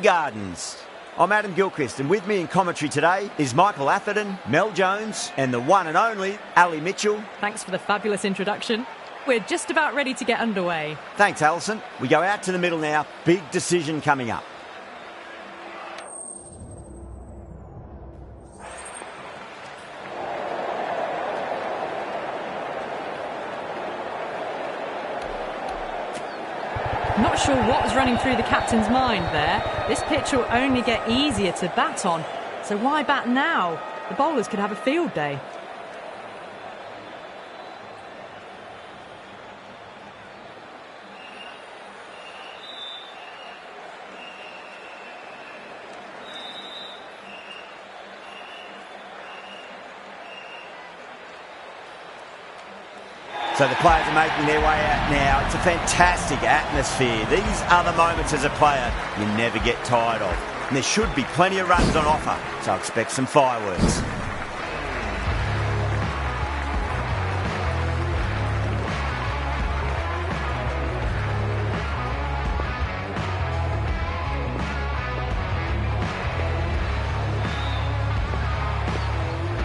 Gardens. I'm Adam Gilchrist, and with me in commentary today is Michael Atherton, Mel Jones, and the one and only Ali Mitchell. Thanks for the fabulous introduction. We're just about ready to get underway. Thanks, Alison. We go out to the middle now. Big decision coming up. Not sure what was running through the captain's mind there. This pitch will only get easier to bat on. So why bat now? The bowlers could have a field day. So the players are making their way out now. It's a fantastic atmosphere. These are the moments as a player you never get tired of. And there should be plenty of runs on offer, so expect some fireworks.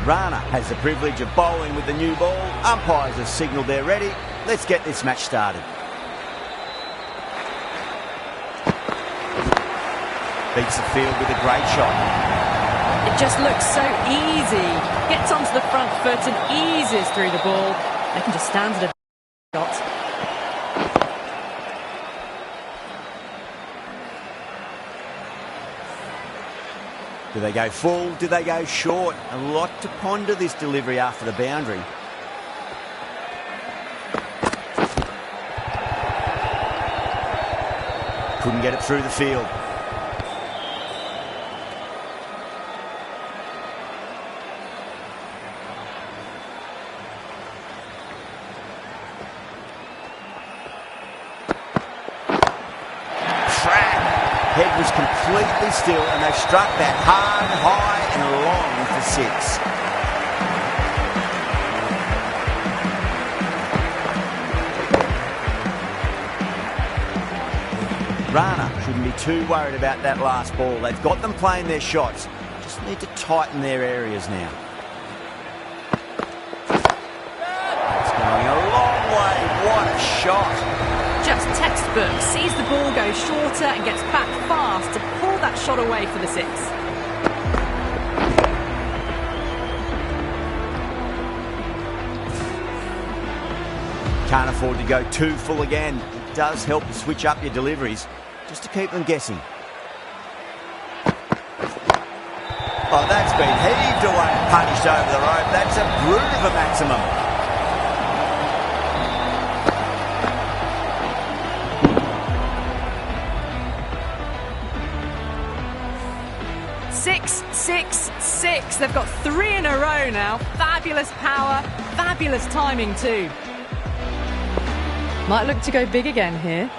Rana has the privilege of bowling with the new ball. Umpires have signalled they're ready. Let's get this match started. Beats the field with a great shot. It just looks so easy. Gets onto the front foot and eases through the ball. They can just stand at a shot. Do they go full? Do they go short? A lot to ponder this delivery after the boundary. Couldn't get it through the field. Head was completely still, and they struck that hard, high and long for six. Rana shouldn't be too worried about that last ball. They've got them playing their shots. Just need to tighten their areas now. It's going a long way. What a shot. Just textbook, sees the ball go shorter and gets back fast to pull that shot away for the six. Can't afford to go too full again. It does help to switch up your deliveries, just to keep them guessing. Oh, that's been heaved away and punished over the rope. That's a brute of a maximum. 6-6-6. They've got 3 in a row now. Fabulous power, fabulous timing too. Might look to go big again here.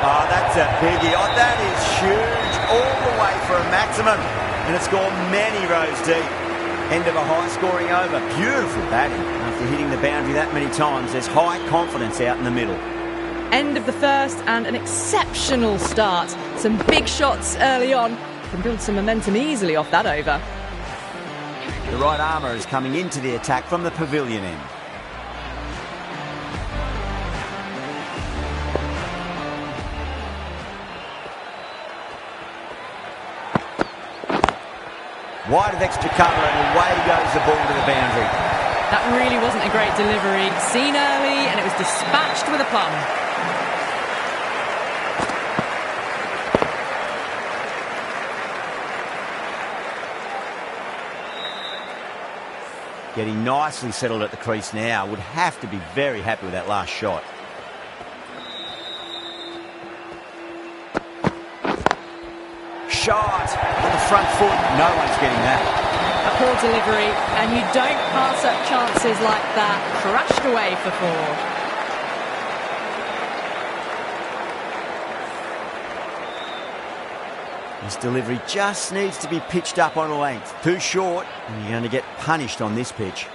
Oh, that's a biggie. Oh, that is huge. All the way for a maximum. And it's gone many rows deep. End of a high-scoring over. Beautiful batting. After hitting the boundary that many times, there's high confidence out in the middle. End of the first and an exceptional start. Some big shots early on. Can build some momentum easily off that over. The right armour is coming into the attack from the pavilion end. Wide of extra cover and away goes the ball to the boundary. That really wasn't a great delivery. Seen early and it was dispatched with a plum. Getting nicely settled at the crease now. Would have to be very happy with that last shot. Shot on the front foot. No one's getting that. A poor delivery, and you don't pass up chances like that. Crushed away for 4. This delivery just needs to be pitched up on a length. Too short, and you're going to get punished on this pitch.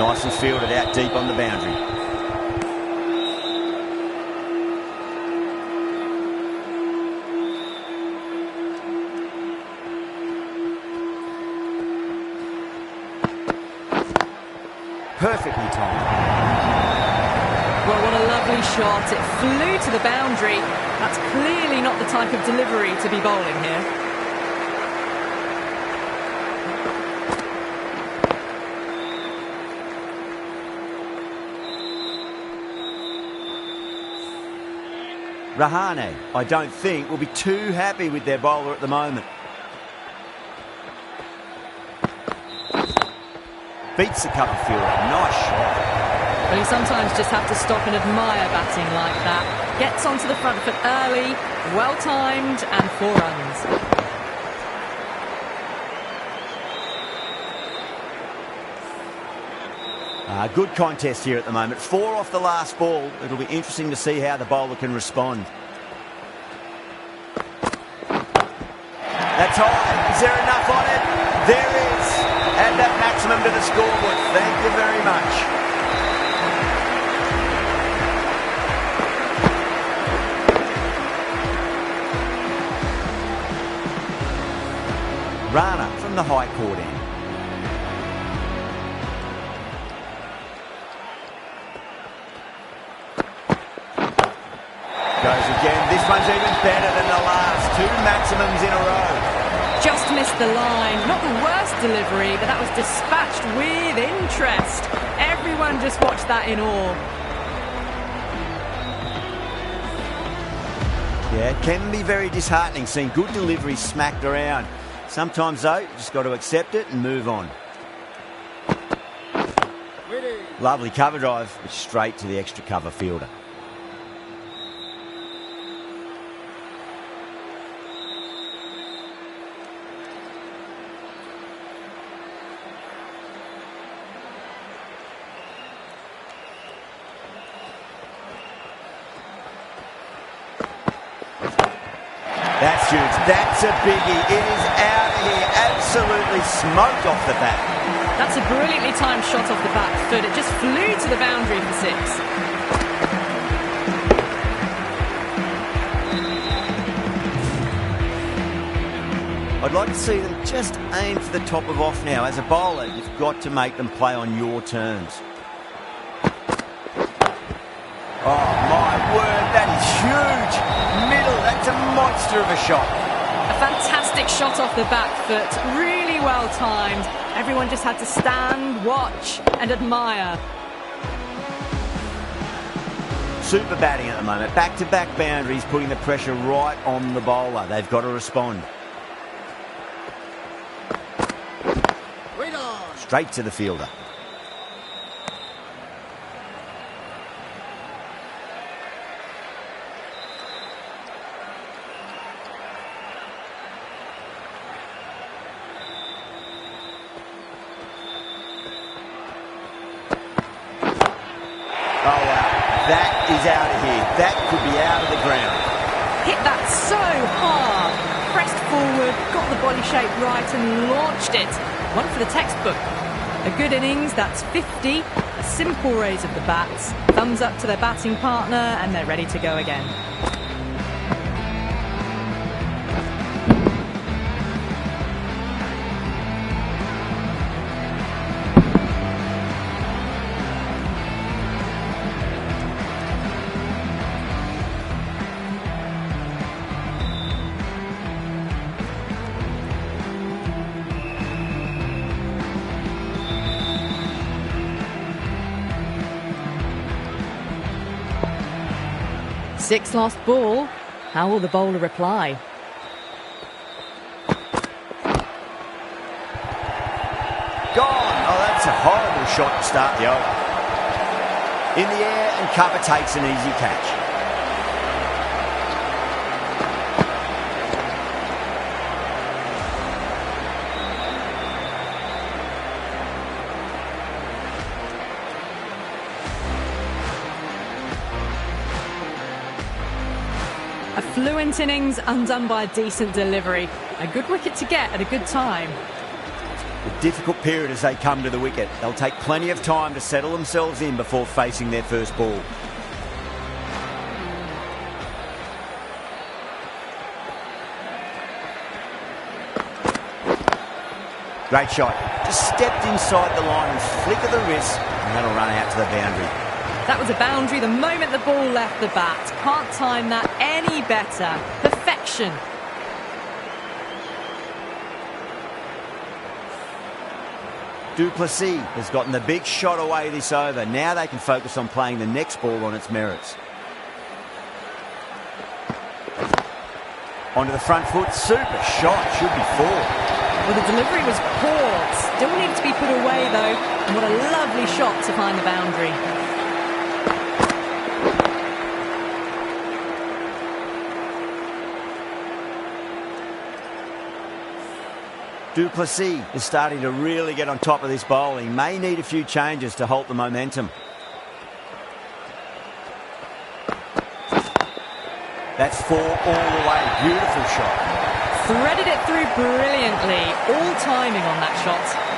Nicely fielded out deep on the boundary. Perfectly timed. Well, what a lovely shot. It flew to the boundary. That's clearly not the type of delivery to be bowling here. Rahane, I don't think, will be too happy with their bowler at the moment. Beats the cover fielder. Nice shot. Well, you sometimes just have to stop and admire batting like that. Gets onto the front foot early, well timed, and 4 runs. Good contest here at the moment. 4 off the last ball. It'll be interesting to see how the bowler can respond. That's high. Is there enough on it? There is. Add that maximum to the scoreboard. Thank you very much. Rana from the high court end. Goes again. This one's even better than the last. 2 maximums in a row. Just missed the line. Not the worst delivery, but that was dispatched with interest. Everyone just watched that in awe. Yeah, it can be very disheartening seeing good delivery smacked around. Sometimes, though, you just got to accept it and move on. Lovely cover drive, but straight to the extra cover fielder. That's huge. That's a biggie. It is out of here. Absolutely smoked off the bat. That's a brilliantly timed shot off the back foot. It just flew to the boundary for 6. I'd like to see them just aim for the top of off now. As a bowler, you've got to make them play on your terms. Oh, my word, that is huge. Middle, that's a monster of a shot. A fantastic shot off the back foot, really well timed. Everyone just had to stand, watch and admire. Super batting at the moment. Back-to-back boundaries, putting the pressure right on the bowler. They've got to respond. Straight to the fielder. Oh, wow. That is out of here. That could be out of the ground. Hit that so hard. Pressed forward, got the body shape right and launched it. One for the textbook. A good innings, that's 50. A simple raise of the bats. Thumbs up to their batting partner and they're ready to go again. Six lost ball. How will the bowler reply? Gone. Oh, that's a horrible shot to start the over. In the air and cover takes an easy catch. A fluent innings undone by a decent delivery. A good wicket to get at a good time. Good difficult period as they come to the wicket. They'll take plenty of time to settle themselves in before facing their first ball. Great shot. Just stepped inside the line and flick of the wrist, and that'll run out to the boundary. That was a boundary the moment the ball left the bat. Can't time that any better. Perfection. Du Plessis has gotten the big shot away this over. Now they can focus on playing the next ball on its merits. Onto the front foot. Super shot. Should be four. Well, the delivery was poor. Still needed to be put away, though. And what a lovely shot to find the boundary. Du Plessis is starting to really get on top of this bowling. May need a few changes to halt the momentum. That's four all the way. Beautiful shot. Threaded it through brilliantly. All timing on that shot.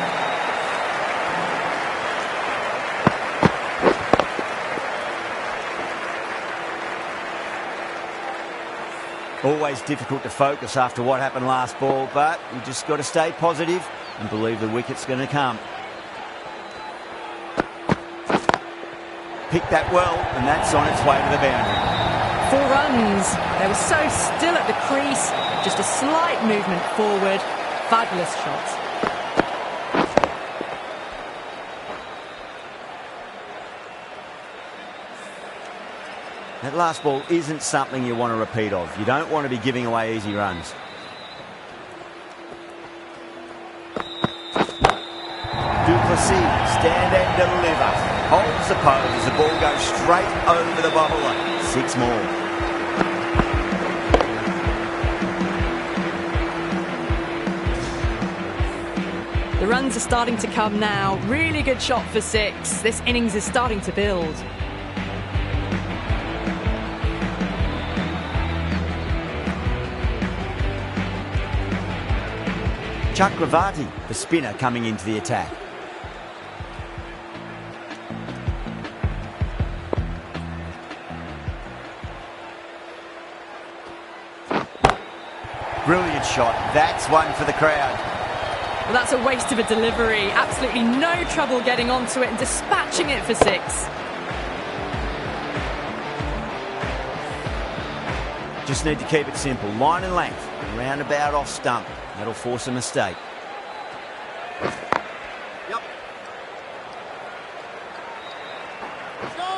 Always difficult to focus after what happened last ball, but you just got to stay positive and believe the wicket's going to come. Picked that well, and that's on its way to the boundary. 4 runs. They were so still at the crease. Just a slight movement forward. Fabulous shot. That last ball isn't something you want to repeat of. You don't want to be giving away easy runs. Du Plessis, stand and deliver. Holds the pose as the ball goes straight over the bowler. 6 more. The runs are starting to come now. Really good shot for 6. This innings is starting to build. Chakravarti, the spinner, coming into the attack. Brilliant shot. That's one for the crowd. Well, that's a waste of a delivery. Absolutely no trouble getting onto it and dispatching it for 6. Just need to keep it simple. Line and length. Roundabout off stump. That'll force a mistake. Yep. Let's go!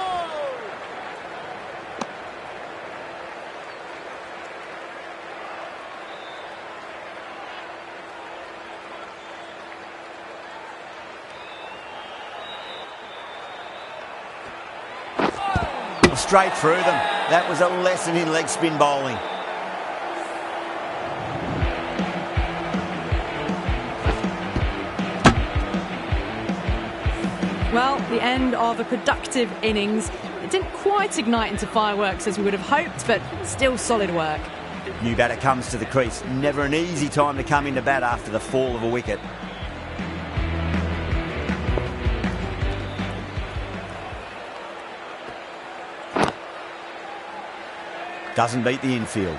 Straight through them. That was a lesson in leg spin bowling. Well, the end of a productive innings. It didn't quite ignite into fireworks as we would have hoped, but still solid work. New batter comes to the crease. Never an easy time to come into bat after the fall of a wicket. Doesn't beat the infield.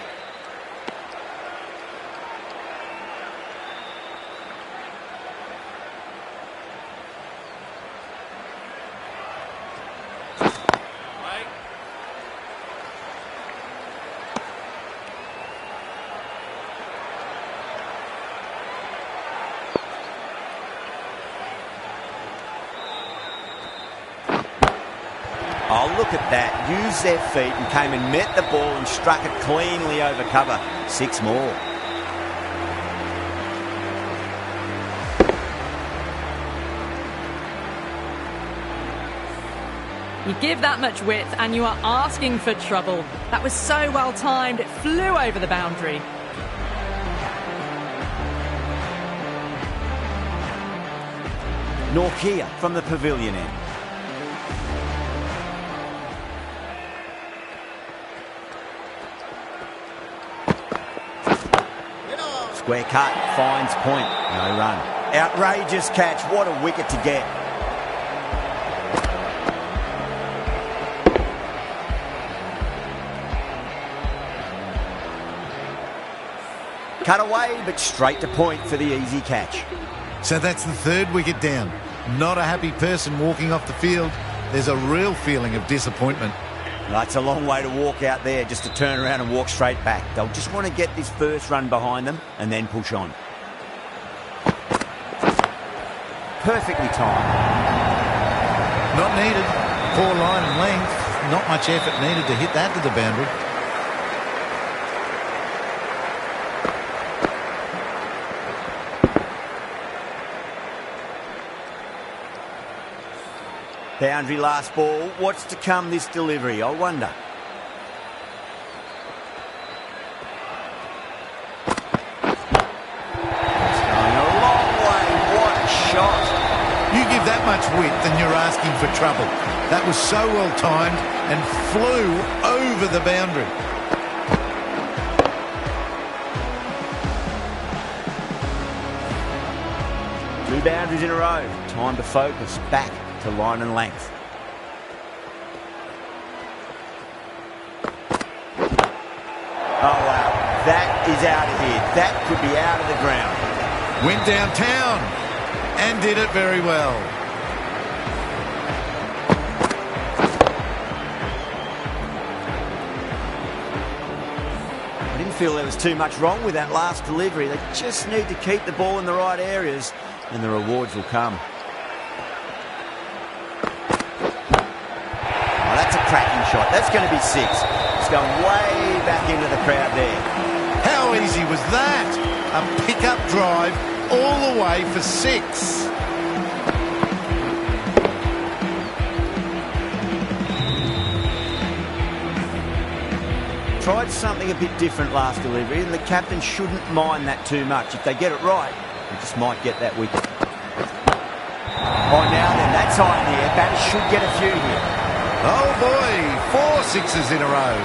Oh, look at that. Used their feet and came and met the ball and struck it cleanly over cover. 6 more. You give that much width and you are asking for trouble. That was so well timed, it flew over the boundary. Norkia from the pavilion end. Square cut, finds point, no run. Outrageous catch. What a wicket to get. Cut away, but straight to point for the easy catch. So that's the third wicket down. Not a happy person walking off the field. There's a real feeling of disappointment. It's a long way to walk out there just to turn around and walk straight back. They'll just want to get this first run behind them and then push on. Perfectly timed. Not needed. Poor line and length. Not much effort needed to hit that to the boundary. Boundary last ball. What's to come this delivery, I wonder? It's going a long way. What a shot. You give that much width and you're asking for trouble. That was so well timed and flew over the boundary. Two boundaries in a row. Time to focus back to line and length. Oh wow, that is out of here. That could be out of the ground. Went downtown and did it very well. I didn't feel there was too much wrong with that last delivery. They just need to keep the ball in the right areas and the rewards will come. That's a cracking shot. That's going to be 6. It's going way back into the crowd there. How easy was that? A pickup drive all the way for 6. Tried something a bit different last delivery, and the captain shouldn't mind that too much. If they get it right, they just might get that wicket. Oh, now then, that's high in the air. Batters should get a few here. Oh boy, 4 sixes in a row.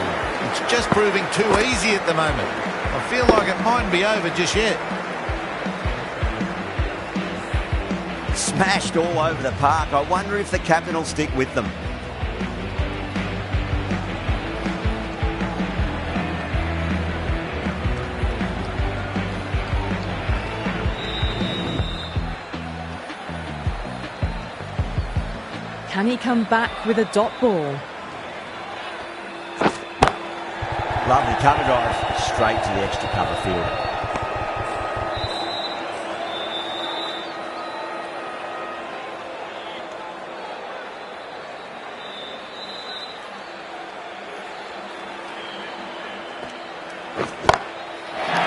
It's just proving too easy at the moment. I feel like it mightn't be over just yet. Smashed all over the park. I wonder if the captain will stick with them. Can he come back with a dot ball? Lovely cover drive, straight to the extra cover field.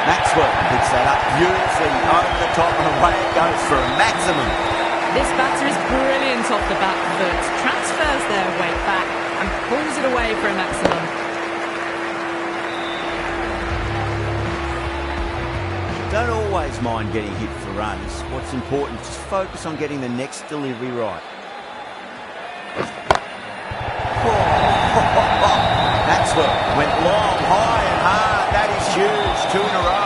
Maxwell picks that up beautifully over the top and away it goes for a maximum. This batter is brilliant off the back foot, transfers their weight back and pulls it away for a maximum. Don't always mind getting hit for runs. What's important is just focus on getting the next delivery right. Maxwell went long, high and hard. That is huge. 2 in a row.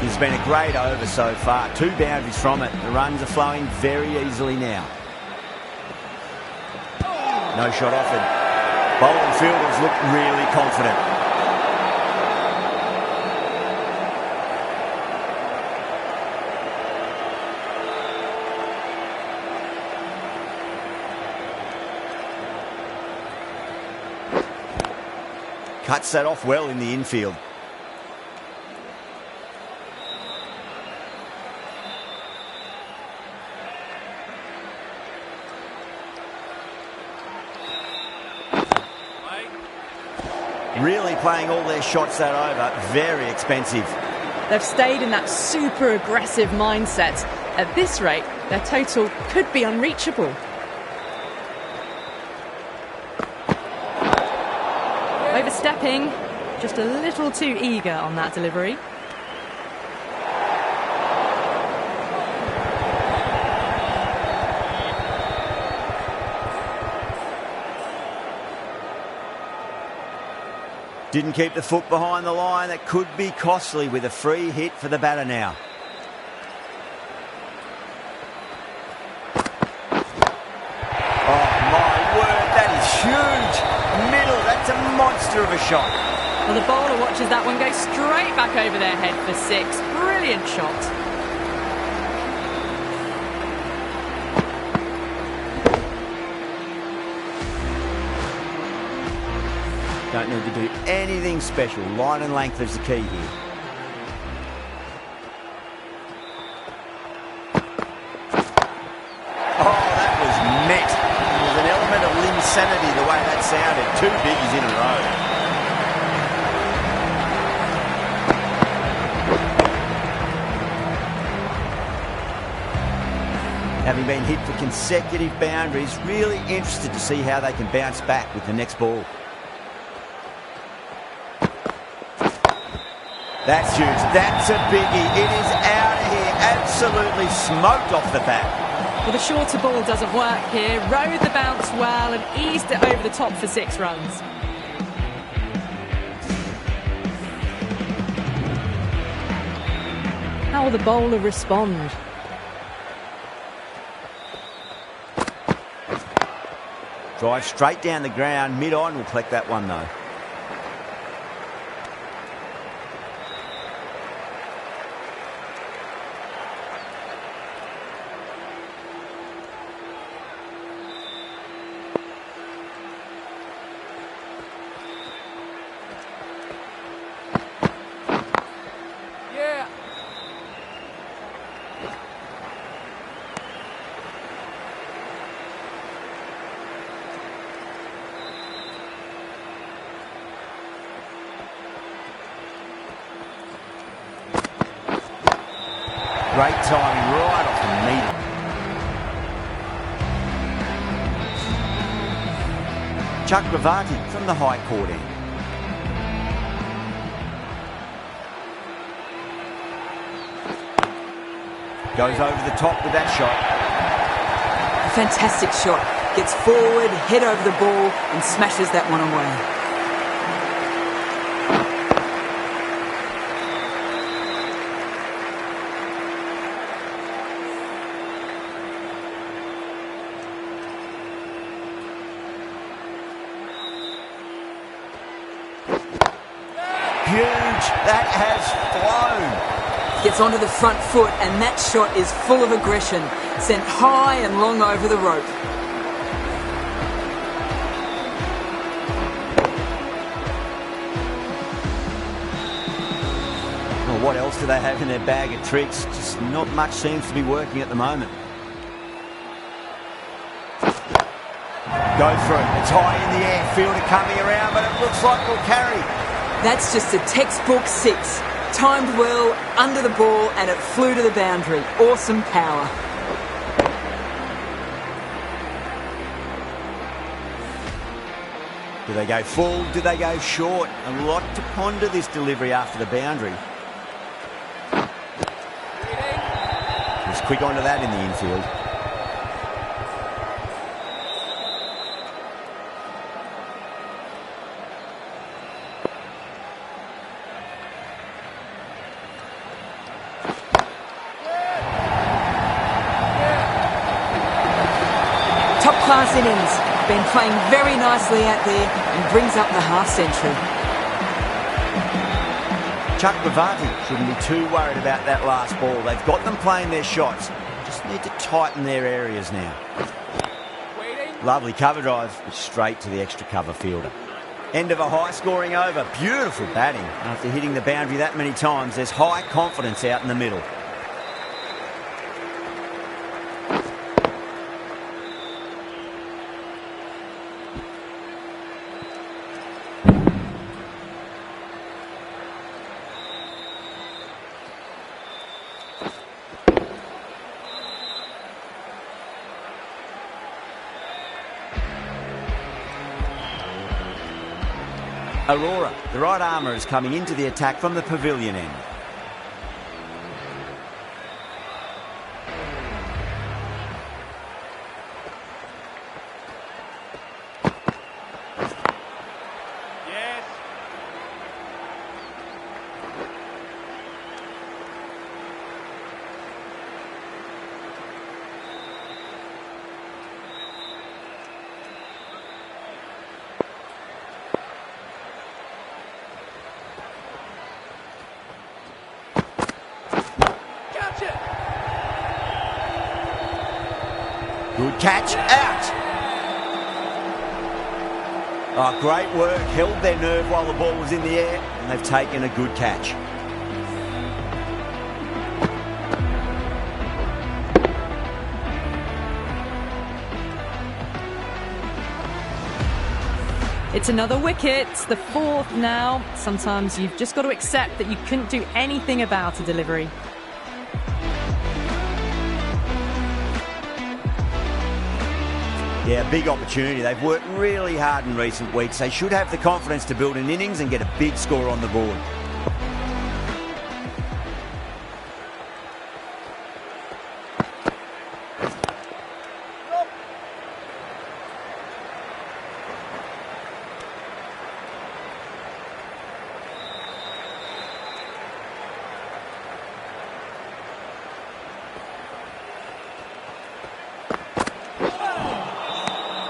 It's been a great over so far. 2 boundaries from it. The runs are flowing very easily now. No shot offered. Bowling fielders look really confident. Cuts that off well in the infield. Really playing all their shots that over. Very expensive. They've stayed in that super aggressive mindset. At this rate, their total could be unreachable. Overstepping, just a little too eager on that delivery. Didn't keep the foot behind the line. That could be costly with a free hit for the batter now. Oh, my word, that is huge. Middle, that's a monster of a shot. Well, the bowler watches that one go straight back over their head for 6. Brilliant shot. Don't need to do anything special. Line and length is the key here. Oh, that was met. There was an element of insanity the way that sounded. 2 biggies in a row. Having been hit for consecutive boundaries, really interested to see how they can bounce back with the next ball. That's huge. That's a biggie. It is out of here. Absolutely smoked off the bat. Well, the shorter ball doesn't work here. Rode the bounce well and eased it over the top for 6 runs. How will the bowler respond? Drive straight down the ground. Mid-on will collect that one, though. Great timing right off the meter. Chakravarti from the high court end. Goes over the top with that shot. A fantastic shot. Gets forward, head over the ball and smashes that one away. Huge. That has flown. Gets onto the front foot and that shot is full of aggression. Sent high and long over the rope. Well, what else do they have in their bag of tricks? Just not much seems to be working at the moment. Go for it. It's high in the air. Fielder coming around, but it looks like it'll carry. That's just a textbook 6. Timed well, under the ball, and it flew to the boundary. Awesome power. Do they go full? Do they go short? A lot to ponder this delivery after the boundary. Just quick onto that in the infield. Top-class innings. Been playing very nicely out there and brings up the half-century. Chakravarti shouldn't be too worried about that last ball. They've got them playing their shots. Just need to tighten their areas now. Lovely cover drive, but straight to the extra cover fielder. End of a high-scoring over. Beautiful batting. After hitting the boundary that many times, there's high confidence out in the middle. Aurora, the right armour, is coming into the attack from the pavilion end. catch, out. Oh, great work. Held their nerve while the ball was in the air, and they've taken a good catch. It's another wicket, the fourth now. Sometimes you've just got to accept that you couldn't do anything about a delivery. Yeah, big opportunity. They've worked really hard in recent weeks. They should have the confidence to build an innings and get a big score on the board.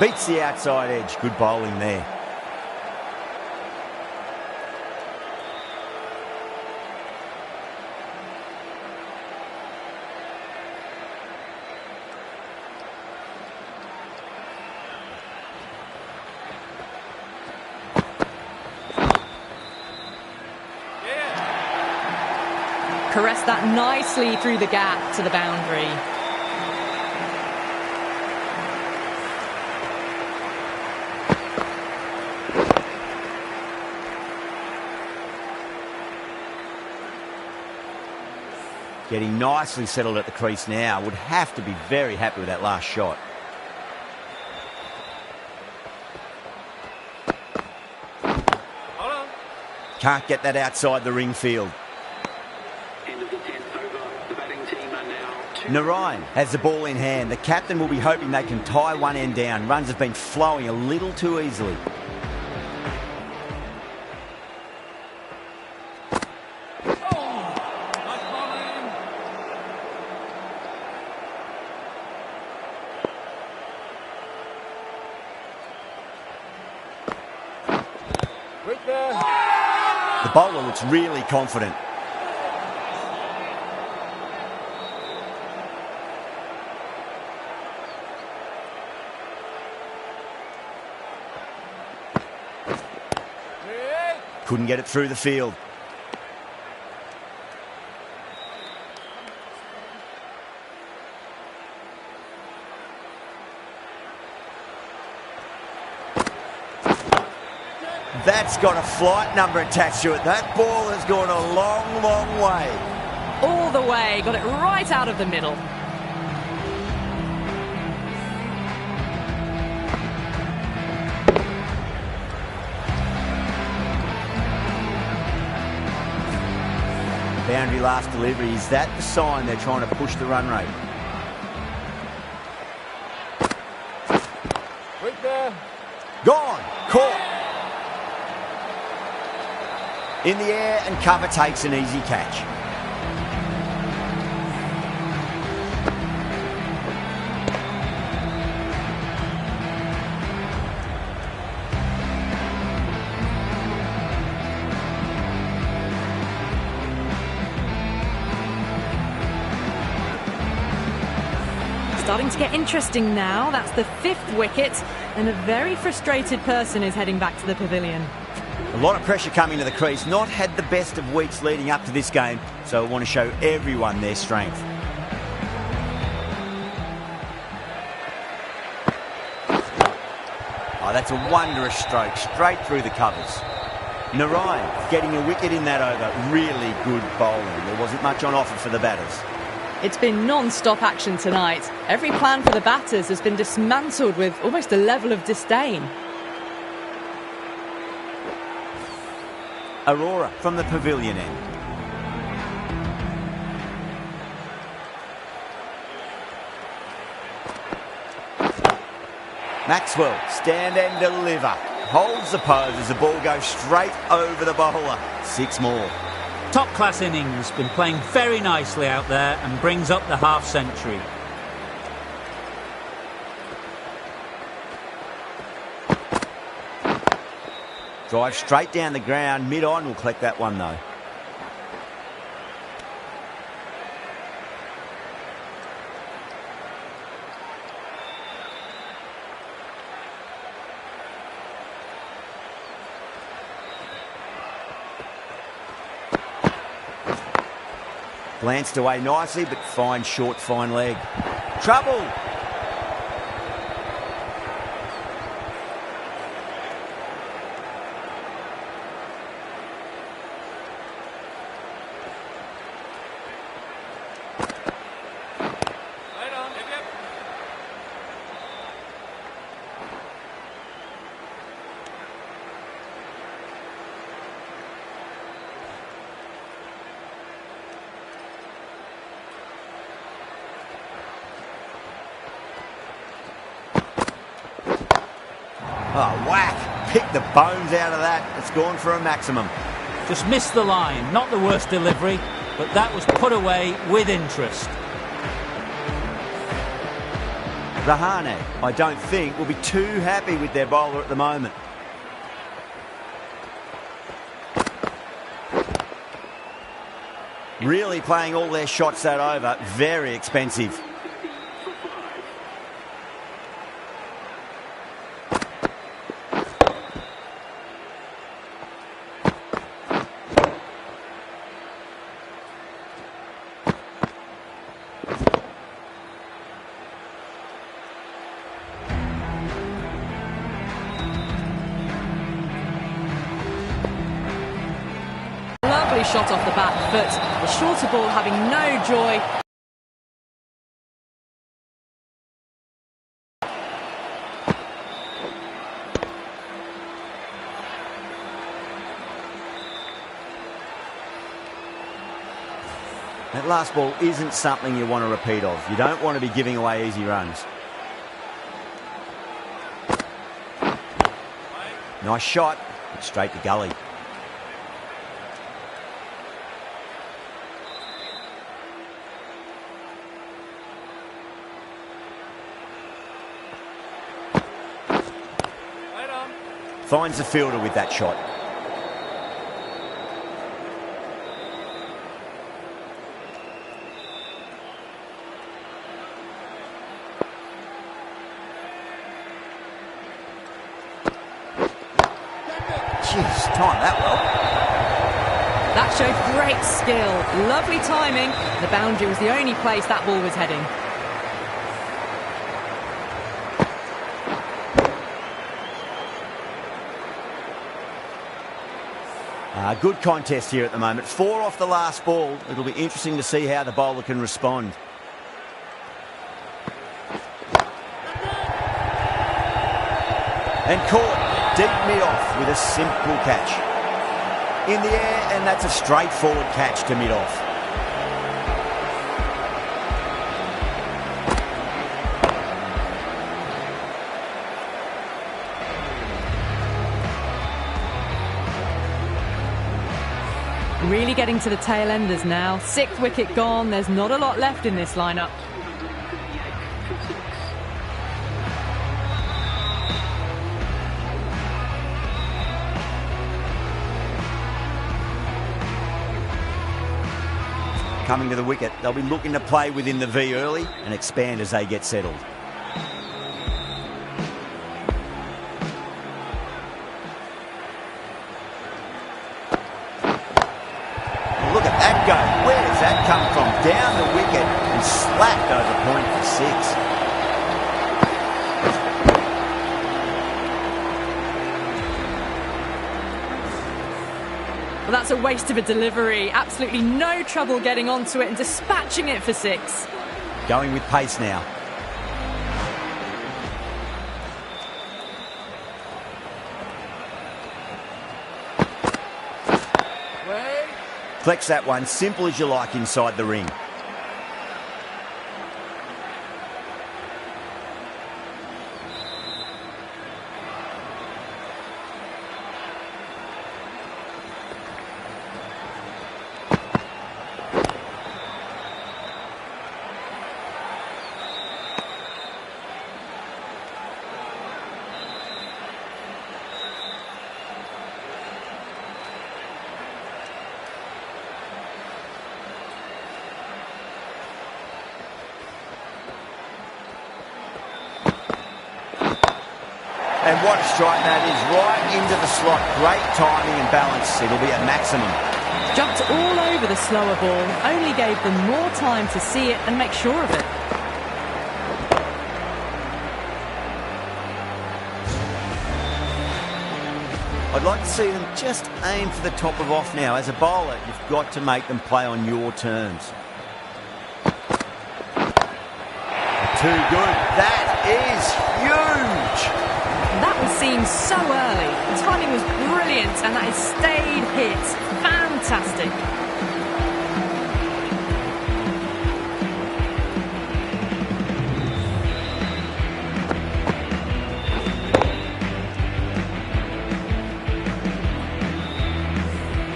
Beats the outside edge. Good bowling there. Caressed that nicely through the gap to the boundary. Getting nicely settled at the crease now. Would have to be very happy with that last shot. Hold on. Can't get that outside the ring field. End of the 10th over. The batting team are now 2. Narayan has the ball in hand. The captain will be hoping they can tie one end down. Runs have been flowing a little too easily. The bowler looks really confident. Couldn't get it through the field. That's got a flight number attached to it. That ball has gone a long, long way. All the way, got it right out of the middle. Boundary last delivery. Is that the sign they're trying to push the run rate? Gone. Caught. In the air, and cover takes an easy catch. Starting to get interesting now. That's the 5th wicket, and a very frustrated person is heading back to the pavilion. A lot of pressure coming to the crease. Not had the best of weeks leading up to this game, so I want to show everyone their strength. Oh, that's a wondrous stroke, straight through the covers. Narayan getting a wicket in that over. Really good bowling. There wasn't much on offer for the batters. It's been non-stop action tonight. Every plan for the batters has been dismantled with almost a level of disdain. Aurora from the pavilion end. Maxwell, stand and deliver. Holds the pose as the ball goes straight over the bowler. 6 more. Top-class innings, been playing very nicely out there and brings up the half-century. Drive straight down the ground, mid-on, will collect that one though. Glanced away nicely, but fine short, fine leg. Trouble! Oh, whack! Picked the bones out of that. It's gone for a maximum. Just missed the line. Not the worst delivery, but that was put away with interest. Rahane, I don't think, will be too happy with their bowler at the moment. Really playing all their shots that over. Very expensive. Shot off the back foot, the shorter ball having no joy. That last ball isn't something you want to repeat of. You don't want to be giving away easy runs. Nice shot, straight to gully. Finds the fielder with that shot. Jeez, timed that well. That showed great skill. Lovely timing. The boundary was the only place that ball was heading. Good contest here at the moment. 4 off the last ball. It'll be interesting to see how the bowler can respond. And caught deep mid-off with a simple catch. In the air, and that's a straightforward catch to mid-off. Really getting to the tail enders now. 6th wicket gone. There's not a lot left in this lineup. Coming to the wicket, they'll be looking to play within the V early and expand as they get settled. Look at that go. Where does that come from? Down the wicket and slapped over point for 6. Well, that's a waste of a delivery. Absolutely no trouble getting onto it and dispatching it for 6. Going with pace now. Flex that one, simple as you like inside the ring. And what a strike that is, right into the slot. Great timing and balance. It'll be a maximum. Jumped all over the slower ball, only gave them more time to see it and make sure of it. I'd like to see them just aim for the top of off now. As a bowler, you've got to make them play on your terms. Too good. That is huge. That was seen so early. The timing was brilliant and that is stayed hit. Fantastic.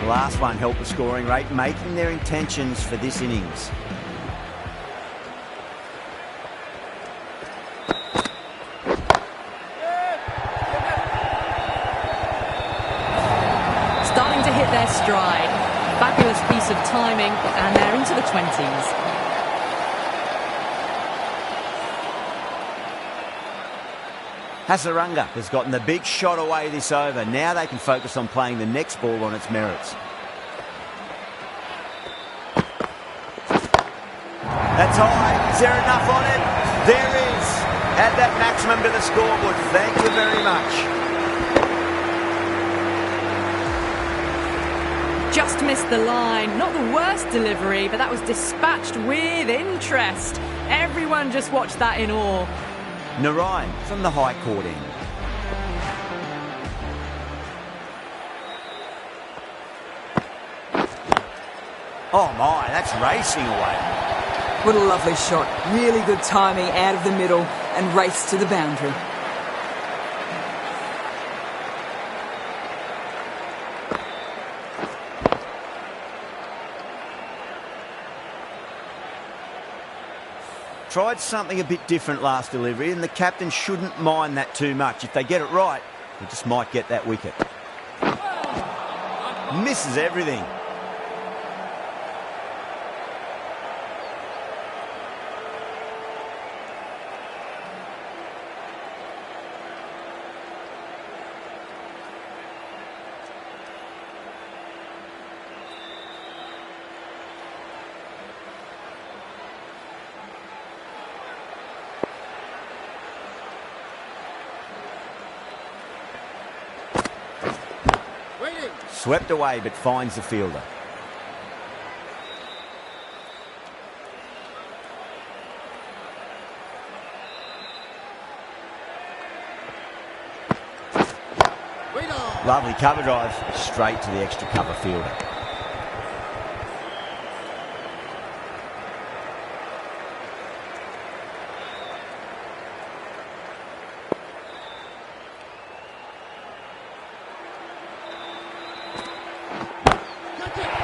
The last one helped the scoring rate, making their intentions for this innings. Starting to hit their stride. Fabulous piece of timing, and they're into the 20s. Hasaranga has gotten the big shot away this over. Now they can focus on playing the next ball on its merits. That's high. Is there enough on it? There is. Add that maximum to the scoreboard. Thank you very much. Just missed the line. Not the worst delivery, but that was dispatched with interest. Everyone just watched that in awe. Narayan from the high court end. Oh my, that's racing away. What a lovely shot. Really good timing out of the middle and race to the boundary. Tried something a bit different last delivery, and the captain shouldn't mind that too much. If they get it right, they just might get that wicket. Misses everything. Swept away, but finds the fielder. Lovely cover drive, straight to the extra cover fielder.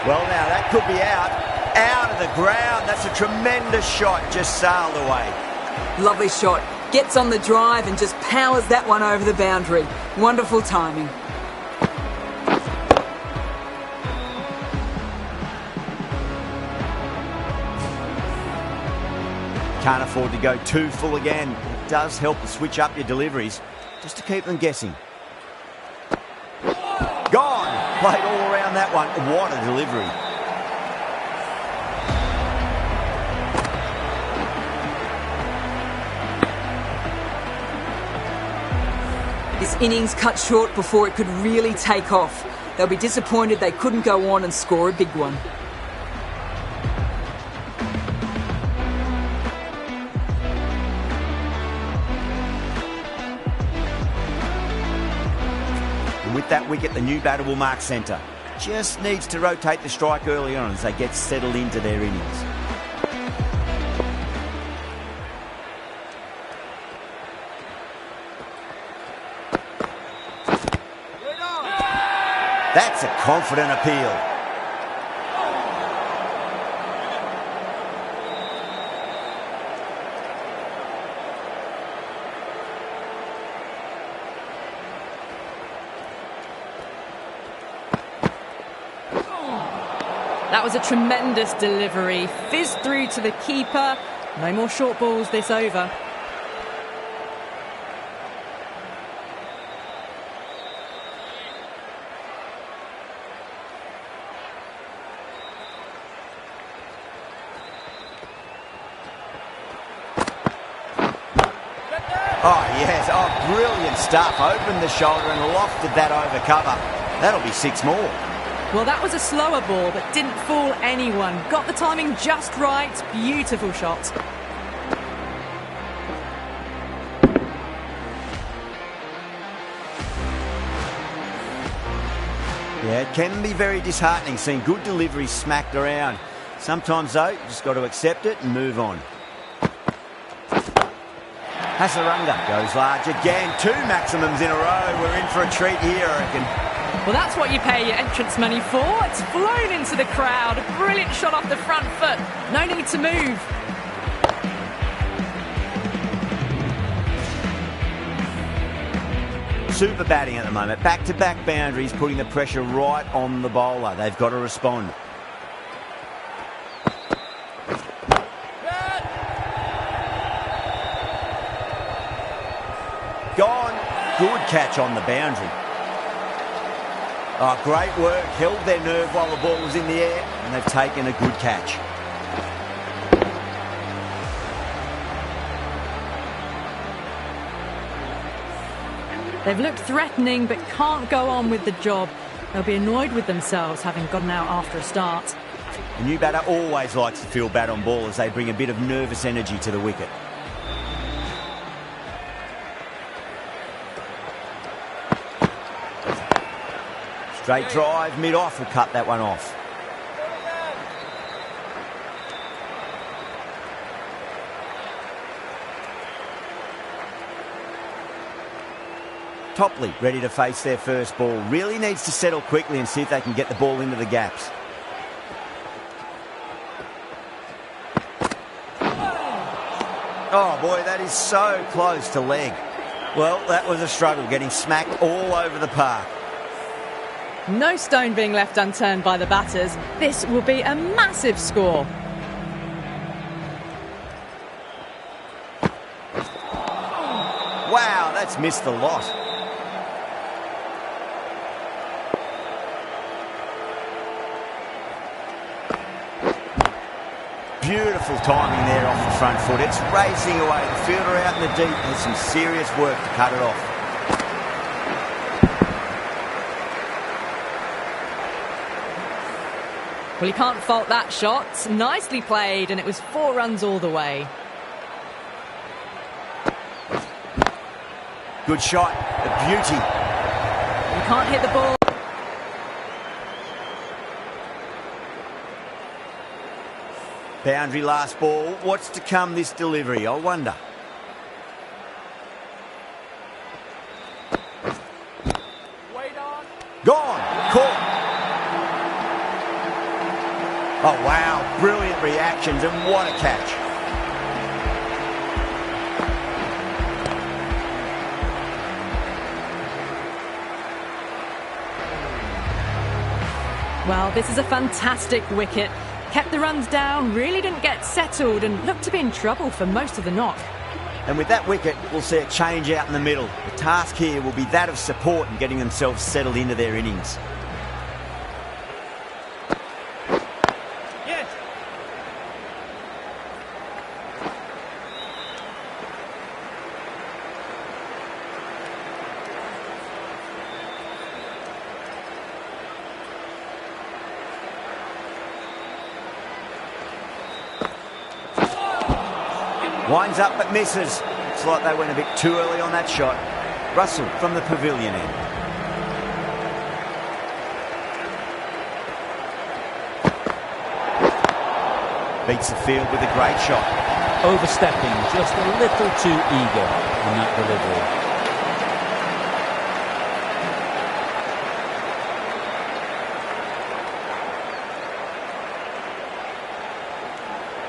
Well, now that could be out of the ground. That's a tremendous shot, just sailed away. Lovely shot. Gets on the drive and just powers that one over the boundary. Wonderful timing. Can't afford to go too full again. It does help to switch up your deliveries, just to keep them guessing. Gone! Played all around that one. What a delivery. This innings cut short before it could really take off. They'll be disappointed they couldn't go on and score a big one. And with that wicket, the new batter will mark centre. Just needs to rotate the strike early on as they get settled into their innings. That's a confident appeal. That was a tremendous delivery. Fizzed through to the keeper. No more short balls this over. Oh, yes. Oh, brilliant stuff. Opened the shoulder and lofted that over cover. That'll be 6 more. Well, that was a slower ball, but didn't fool anyone. Got the timing just right. Beautiful shot. Yeah, it can be very disheartening seeing good deliveries smacked around. Sometimes, though, you just got to accept it and move on. Hasaranga goes large again. 2 maximums in a row. We're in for a treat here, I reckon. Well, that's what you pay your entrance money for. It's flown into the crowd. A brilliant shot off the front foot. No need to move. Super batting at the moment. Back-to-back boundaries, putting the pressure right on the bowler. They've got to respond. Gone. Good catch on the boundary. Oh, great work. Held their nerve while the ball was in the air, and they've taken a good catch. They've looked threatening, but can't go on with the job. They'll be annoyed with themselves, having gotten out after a start. A new batter always likes to feel bat on ball as they bring a bit of nervous energy to the wicket. Straight drive, mid-off will cut that one off. Topley ready to face their first ball. Really needs to settle quickly and see if they can get the ball into the gaps. Oh boy, that is so close to leg. Well, that was a struggle, getting smacked all over the park. No stone being left unturned by the batters. This will be a massive score. Wow, that's missed a lot. Beautiful timing there off the front foot. It's racing away. The fielder out in the deep has some serious work to cut it off. Well, you can't fault that shot. Nicely played, and it was 4 runs all the way. Good shot. A beauty. You can't hit the ball. Boundary last ball. What's to come this delivery, I wonder. Gone. Caught. Oh, wow. Brilliant reactions, and what a catch. Well, this is a fantastic wicket. Kept the runs down, really didn't get settled, and looked to be in trouble for most of the knock. And with that wicket, we'll see a change out in the middle. The task here will be that of support and getting themselves settled into their innings. Winds up but misses. Looks like they went a bit too early on that shot. Russell from the pavilion end. Beats the field with a great shot. Overstepping, just a little too eager in that delivery.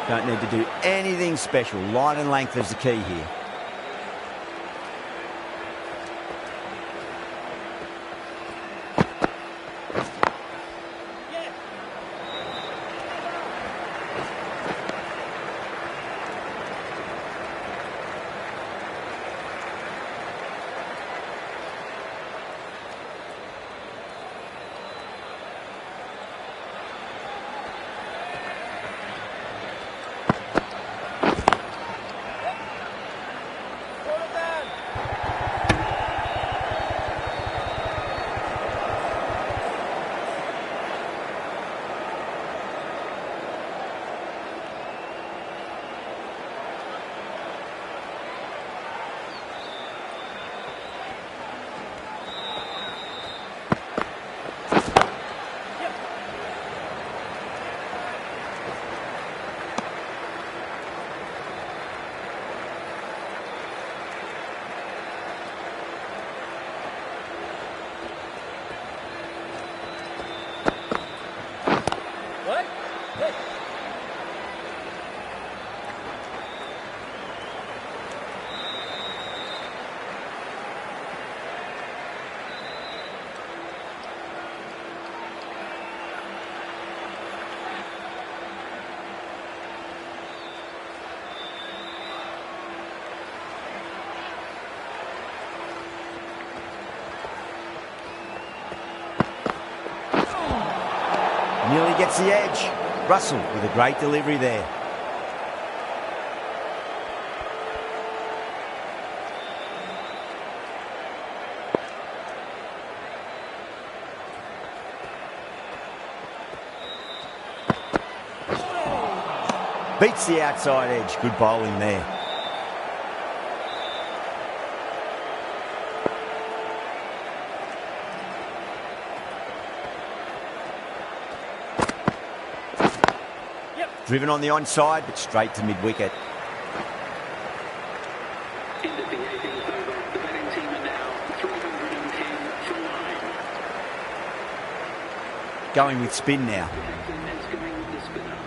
Don't need to do anything special. Line and length is the key here. Nearly gets the edge. Russell with a great delivery there. Beats the outside edge. Good bowling there. Driven on the onside, but straight to mid-wicket. End of the 18th over. The batting team are now 310 for 9. Going with spin now. That's going with the spinner.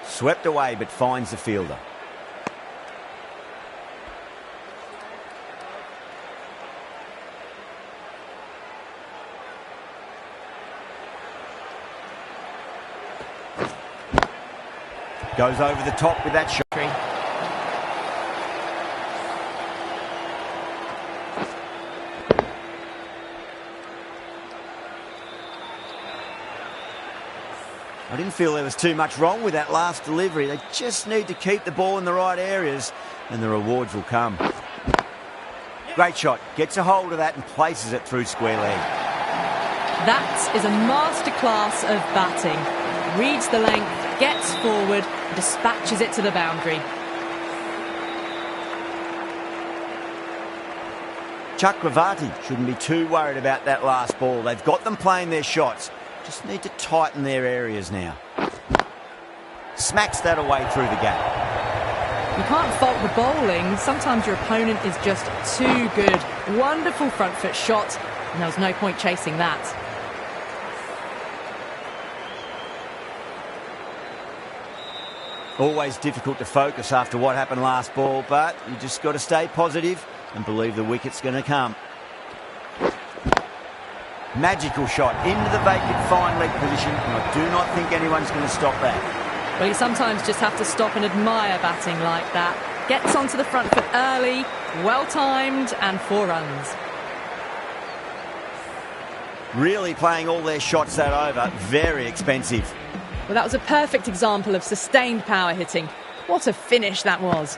Swept away, but finds the fielder. Goes over the top with that shot. I didn't feel there was too much wrong with that last delivery. They just need to keep the ball in the right areas and the rewards will come. Great shot. Gets a hold of that and places it through square leg. That is a masterclass of batting. Reads the length, gets forward, dispatches it to the boundary. Chakravarti shouldn't be too worried about that last ball. They've got them playing their shots. Just need to tighten their areas now. Smacks that away through the gap. You can't fault the bowling. Sometimes your opponent is just too good. Wonderful front foot shot, and there was no point chasing that. Always difficult to focus after what happened last ball, but you just got to stay positive and believe the wicket's going to come. Magical shot into the vacant fine leg position, and I do not think anyone's going to stop that. Well, you sometimes just have to stop and admire batting like that. Gets onto the front foot early, well-timed, and 4 runs. Really playing all their shots that over. Very expensive. Well, that was a perfect example of sustained power hitting. What a finish that was.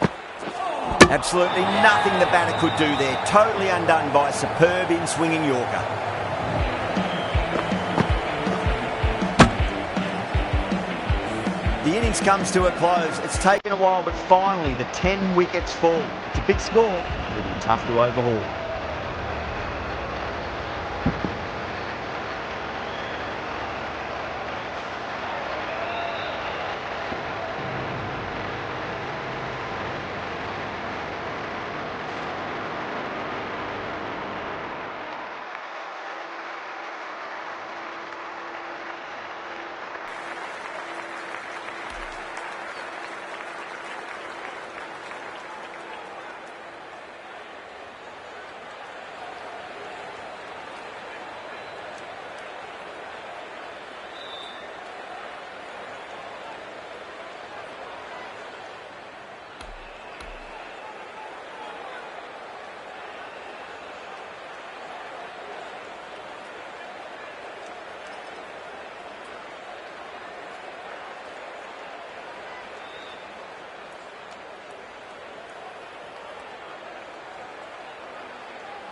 Absolutely nothing the batter could do there. Totally undone by a superb in-swinging Yorker. The innings comes to a close. It's taken a while, but finally the 10 wickets fall. It's a big score, but it'll be tough to overhaul.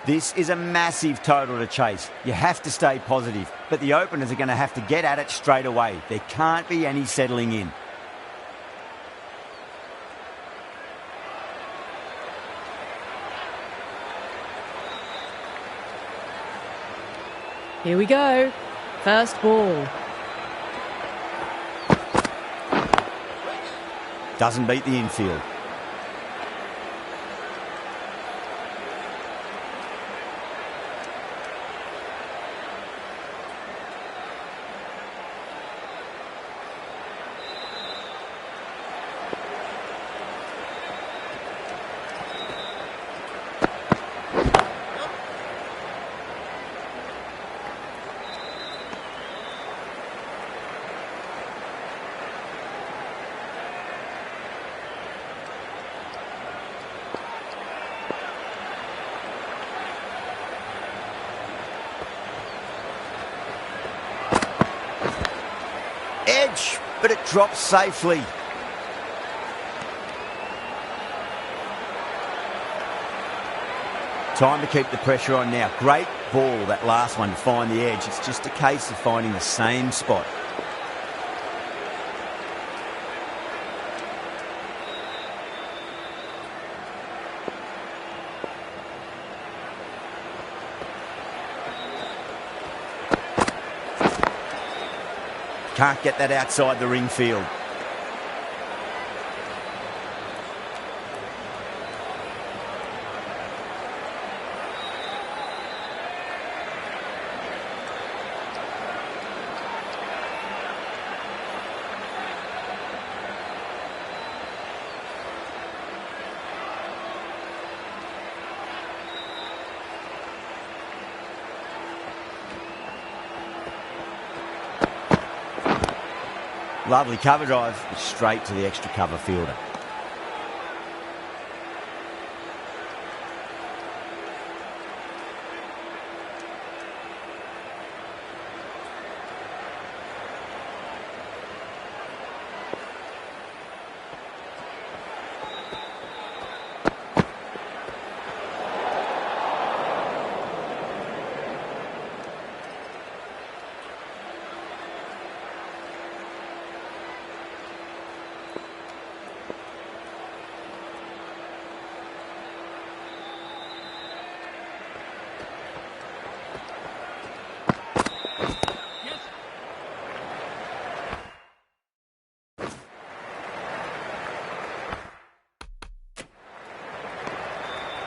This is a massive total to chase. You have to stay positive, but the openers are going to have to get at it straight away. There can't be any settling in. Here we go. First ball. Doesn't beat the infield. edge, but it drops safely. Time to keep the pressure on now. Great ball, that last one, to find the edge. It's just a case of finding the same spot. Can't get that outside the ring field. Lovely cover drive, straight to the extra cover fielder.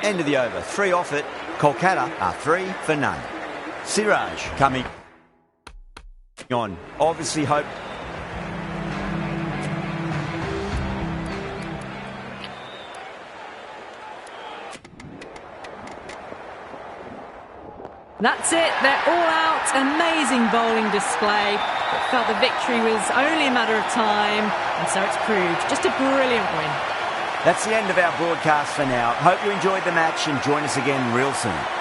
End of the over. 3 off it. Kolkata are 3 for none. Siraj coming on. Obviously hope. That's it, they're all out. Amazing bowling display. It felt the victory was only a matter of time, and so it's proved just a brilliant win. That's the end of our broadcast for now. Hope you enjoyed the match and join us again real soon.